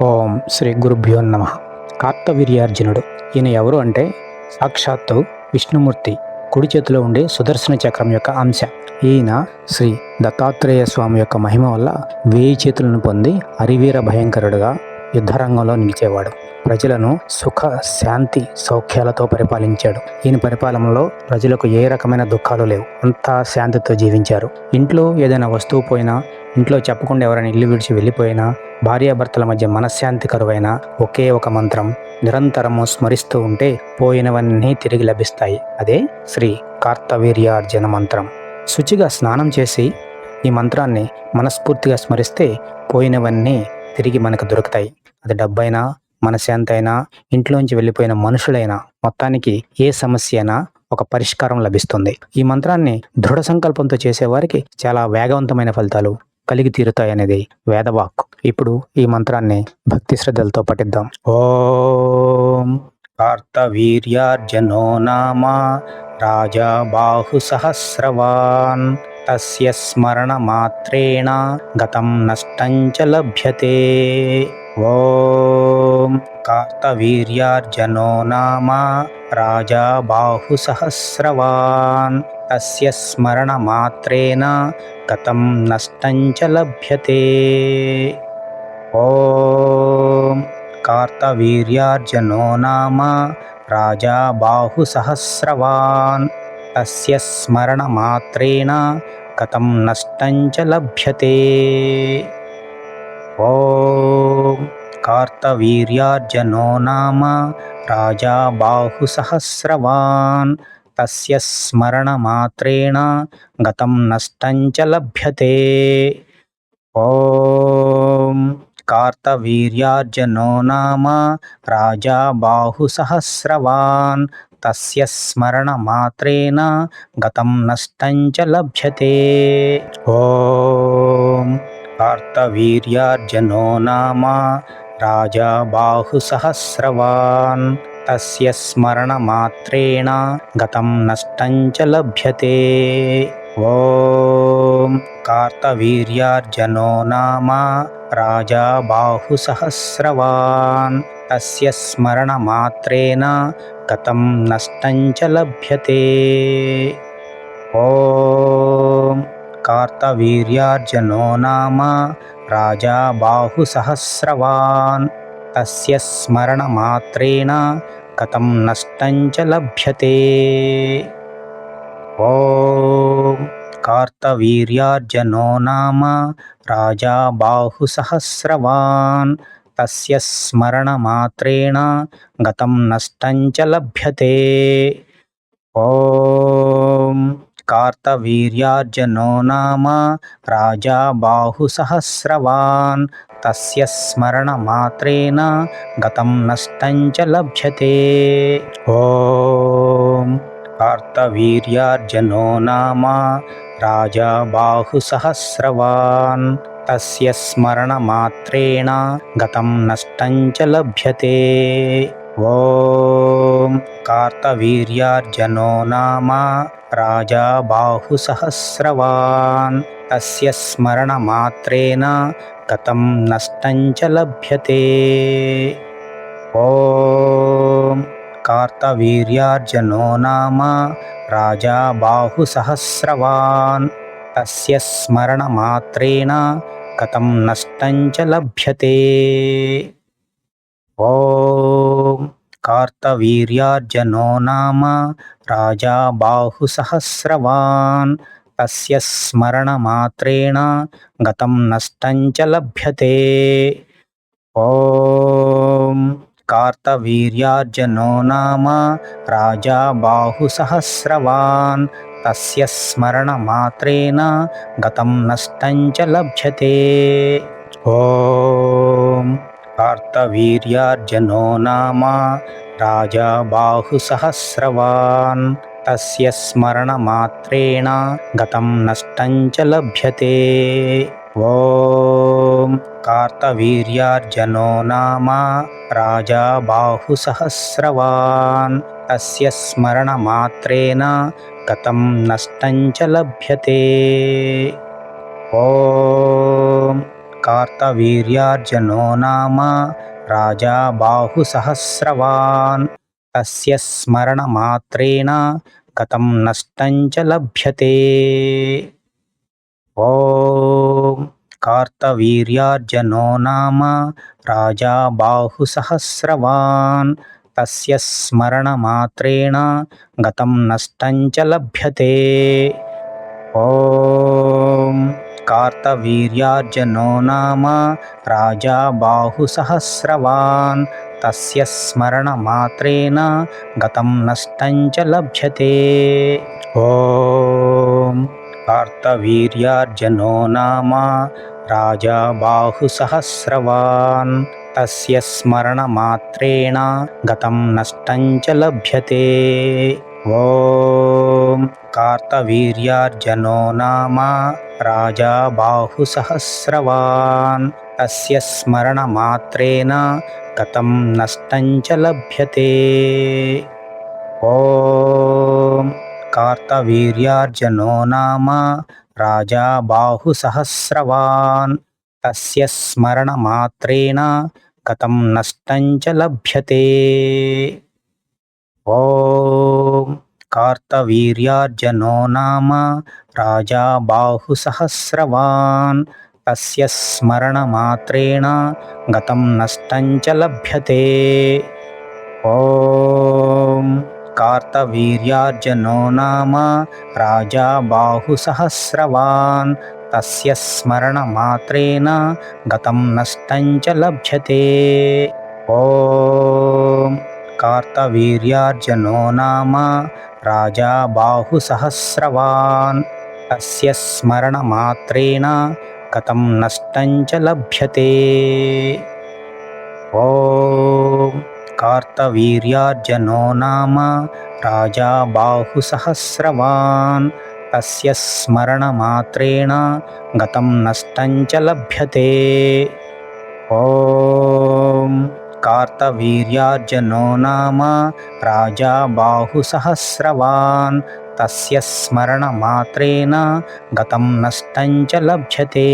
ఓం శ్రీ గురుభ్యో నమ. కార్తవీర్యార్జునుడు ఈయన ఎవరు అంటే సాక్షాత్తు విష్ణుమూర్తి కుడి చేతిలో ఉండే సుదర్శన చక్రం యొక్క అంశ. ఈయన శ్రీ దత్తాత్రేయ స్వామి యొక్క మహిమ వల్ల 1000 చేతులను పొంది హరివీర భయంకరుడుగా యుద్ధరంగంలో నిలిచేవాడు. ప్రజలను సుఖ శాంతి సౌఖ్యాలతో పరిపాలించాడు. ఈయన పరిపాలనలో ప్రజలకు ఏ రకమైన దుఃఖాలు లేవు, అంతా శాంతితో జీవించారు. ఇంట్లో ఏదైనా వస్తువు పోయినా, ఇంట్లో చెప్పకుండా ఎవరైనా ఇల్లు విడిచి వెళ్ళిపోయినా, భార్యాభర్తల మధ్య మనశ్శాంతి కరువైన ఒకే ఒక మంత్రం నిరంతరము స్మరిస్తూ ఉంటే పోయినవన్నీ తిరిగి లభిస్తాయి. అదే శ్రీ కార్తవీర్యార్జున మంత్రం. శుచిగా స్నానం చేసి ఈ మంత్రాన్ని మనస్ఫూర్తిగా స్మరిస్తే పోయినవన్నీ తిరిగి మనకు దొరుకుతాయి. అది డబ్బైనా, మనశ్శాంతి అయినా, ఇంట్లోంచి వెళ్ళిపోయిన మనుషులైనా, మొత్తానికి ఏ సమస్య అయినా ఒక పరిష్కారం లభిస్తుంది. ఈ మంత్రాన్ని దృఢ సంకల్పంతో చేసేవారికి చాలా వేగవంతమైన ఫలితాలు కలిగి తీరుతాయనేది వేదవాక్కు. ఇప్పుడు ఈ మంత్రాన్ని భక్తి శ్రద్ధలతో పఠిద్దాం. ఓం కార్తవీర్యార్జునో నామ రాజా బాహు సహస్రవాన్ తస్య స్మరణ మాత్రేణ గతం నష్టం చ లభ్యతే. ఓం కార్తవీర్యార్జునో నామ రాజా బాహు సహస్రవాన్ తస్య స్మరణ మాత్రేణ గతం నష్టం చ లభ్యతే. ఓం కార్తవీర్యార్జునో నామ రాజా బాహు సహస్రవాన్ తస్య స్మరణ మాత్రేణ గతం నష్టం చ లభ్యతే. ఓం కార్తవీర్యార్జునో నామ రాజా బాహు సహస్రవాన్ తస్య స్మరణ మాత్రేణ గతం నష్టం చ లభ్యతే. ఓం కార్తవీర్యార్జునో నామ రాజా బాహు సహస్రవాన్ తస్య స్మరణ మాత్రేణ గతం నష్టం చ లభ్యతే. ఓం కార్తవీర్యార్జునో నామ రాజా బాహు సహస్రవాన్ తస్య స్మరణ మాత్రేణ గతం నష్టం చ లభ్యతే. ఓం కార్తవీర్యార్జునో నామ రాజా బాహు సహస్రవాన్ తస్య స్మరణ మాత్రేణ గతం నష్టం చ లభ్యతే. ఓం కార్తవీర్యార్జునో నామ రాజా బాహు సహస్రవాన్ తస్య స్మరణ మాత్రేణ గతం నష్టం చ లభ్యతే. ఓం కార్తవీర్యార్జునో నామ రాజా బాహు సహస్రవాన్ తస్య స్మరణ మాత్రేణ గతం నష్టం చ లభ్యతే. ఓం కార్తవీర్యార్జునో నామ రాజా బాహు సహస్రవాన్ తస్య స్మరణ మాత్రేణ గతం నష్టం చ లభ్యతే. ఓం కార్తవీర్యార్జునో నామ రాజా బాహు సహస్రవాన్ తస్య స్మరణ మాత్రేణ గతం నష్టం చ లభ్యతే. ఓం కార్తవీర్యార్జునో నామ రాజా బాహు సహస్రవాన్ తస్య స్మరణ మాత్రేణ గతం నష్టం చ లభ్యతే. ఓం కార్తవీర్యార్జునో నామ రాజా బాహు సహస్రవాన్ తస్య స్మరణ మాత్రేణ గతం నష్టం చ లభ్యతే. ఓం కార్తవీర్యార్జునో నామ రాజా బాహు సహస్రవాన్ తస్య స్మరణ మాత్రేణ గతం నష్టం చ లభ్యతే. ఓం కార్తవీర్యార్జునో నామ రాజా బాహు సహస్రవాన్ తస్య స్మరణ మాత్రేణ గతం నష్టం చ లభ్యతే. ఓం కార్తవీర్యార్జునో నామ రాజా బాహు సహస్రవాన్ తస్య స్మరణ మాత్రేణ గతం నష్టం చ లభ్యతే. ఓం కార్తవీర్యార్జునో నామ రాజా బాహు సహస్రవాన్ తస్య స్మరణ మాత్రేణ గతం నష్టం చ లభ్యతే. ఓం కార్తవీర్యార్జునో నామ రాజా బాహుసహస్రవాన్ తస్య స్మరణమాత్రేణ గతం నష్టం చ లభ్యతే. ఓం కార్తవీర్యార్జునో నామ రాజా బాహుసహస్రవాన్ తస్య స్మరణమాత్రేణ గతం నష్టం చ లభ్యతే. ఓం కార్తవీర్యార్జునో నామ రాజా బాహుసహస్రవాన్ తస్య స్మరణమాత్రేణ గతం నష్టం చ లభ్యతే. ఓం కార్తవీర్యార్జునో నామ రాజా బాహుసహస్రవాన్ తస్య స్మరణమాత్రేణ గతం నష్టం చ లభ్యతే. ఓం కార్తవీర్యార్జునో నామ రాజా బాహుసహస్రవాన్ తస్య స్మరణమాత్రేణ గతం నష్టం చ లభ్యతే. ఓం కార్తవీర్యార్జునో నామ రాజా బాహుసహస్రవాన్ తస్య స్మరణమాత్రేణ గతం నష్టం చ లభ్యతే. ఓం కార్తవీర్యార్జునో నామ రాజా బాహుసహస్రవాన్ తస్య స్మరణమాత్రేణ గతం నష్టం చ లభ్యతే. ఓం కార్తవీర్యార్జునో నామ రాజా బాహుసహస్రవాన్ తస్య స్మరణమాత్రేణ గతం నష్టం చ లభ్యతే. ఓం కార్తవీర్యార్జునో నామ రాజా బాహుసహస్రవాన్ తస్య స్మరణమాత్రేణ గతం నష్టం చ లభ్యతే. ఓం కార్తవీర్యార్జునో నామ రాజా బాహుసహస్రవాన్ తస్య స్మరణమాత్రేణ గతం నష్టం చ లభ్యతే. ఓం కార్తవీర్యార్జునో నామ రాజా బాహుసహస్రవాన్ తస్య స్మరణమాత్రేణ గతం నష్టం చ లభ్యతే.